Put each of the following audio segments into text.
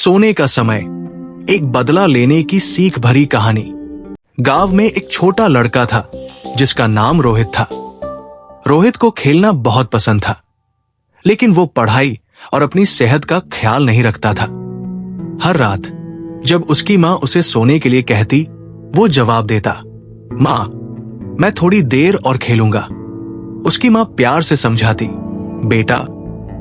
सोने का समय, एक बदला लेने की सीख भरी कहानी। गांव में एक छोटा लड़का था जिसका नाम रोहित था। रोहित को खेलना बहुत पसंद था, लेकिन वो पढ़ाई और अपनी सेहत का ख्याल नहीं रखता था। हर रात जब उसकी माँ उसे सोने के लिए कहती, वो जवाब देता, माँ, मैं थोड़ी देर और खेलूंगा। उसकी माँ प्यार से समझाती, बेटा,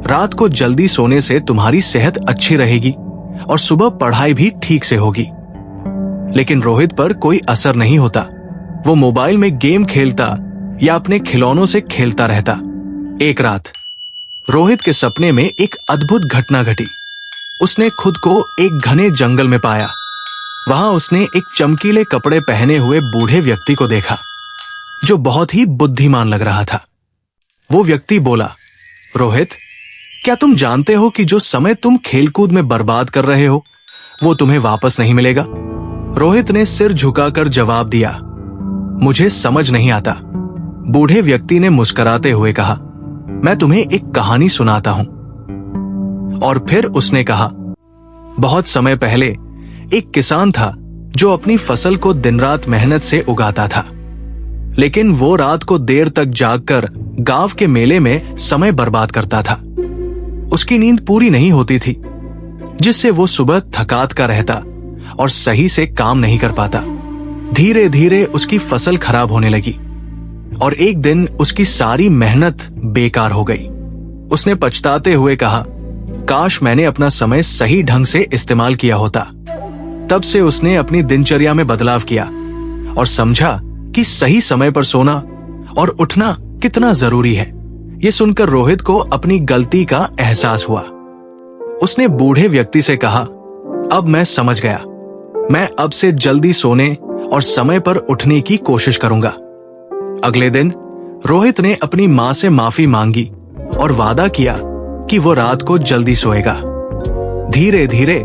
रात को जल्दी सोने से तुम्हारी सेहत अच्छी रहेगी और सुबह पढ़ाई भी ठीक से होगी। लेकिन रोहित पर कोई असर नहीं होता। वो मोबाइल में गेम खेलता या अपने खिलौनों से खेलता रहता। एक रात रोहित के सपने में एक अद्भुत घटना घटी। उसने खुद को एक घने जंगल में पाया। वहां उसने एक चमकीले कपड़े पहने हुए बूढ़े व्यक्ति को देखा, जो बहुत ही बुद्धिमान लग रहा था। वो व्यक्ति बोला, रोहित, क्या तुम जानते हो कि जो समय तुम खेलकूद में बर्बाद कर रहे हो, वो तुम्हें वापस नहीं मिलेगा? रोहित ने सिर झुकाकर जवाब दिया, मुझे समझ नहीं आता। बूढ़े व्यक्ति ने मुस्कुराते हुए कहा, मैं तुम्हें एक कहानी सुनाता हूं। और फिर उसने कहा, बहुत समय पहले एक किसान था जो अपनी फसल को दिन रात मेहनत से उगाता था। लेकिन वो रात को देर तक जागकर गांव के मेले में समय बर्बाद करता था। उसकी नींद पूरी नहीं होती थी, जिससे वो सुबह थकात का रहता और सही से काम नहीं कर पाता। धीरे धीरे उसकी फसल खराब होने लगी और एक दिन उसकी सारी मेहनत बेकार हो गई। उसने पछताते हुए कहा, काश मैंने अपना समय सही ढंग से इस्तेमाल किया होता। तब से उसने अपनी दिनचर्या में बदलाव किया और समझा कि सही समय पर सोना और उठना कितना जरूरी है। ये सुनकर रोहित को अपनी गलती का एहसास हुआ। उसने बूढ़े व्यक्ति से कहा, अब मैं समझ गया। मैं अब से जल्दी सोने और समय पर उठने की कोशिश करूंगा। अगले दिन रोहित ने अपनी मां से माफी मांगी और वादा किया कि वो रात को जल्दी सोएगा। धीरे धीरे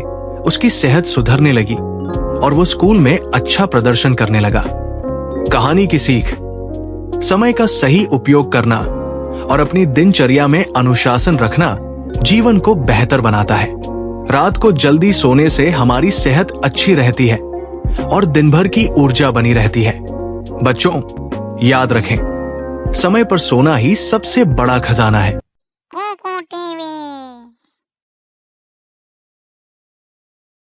उसकी सेहत सुधरने लगी और वो स्कूल में अच्छा प्रदर्शन करने लगा। कहानी की सीख, समय का सही उपयोग करना और अपनी दिनचर्या में अनुशासन रखना जीवन को बेहतर बनाता है। रात को जल्दी सोने से हमारी सेहत अच्छी रहती है और दिन भर की ऊर्जा बनी रहती है। बच्चों, याद रखें, समय पर सोना ही सबसे बड़ा खजाना है।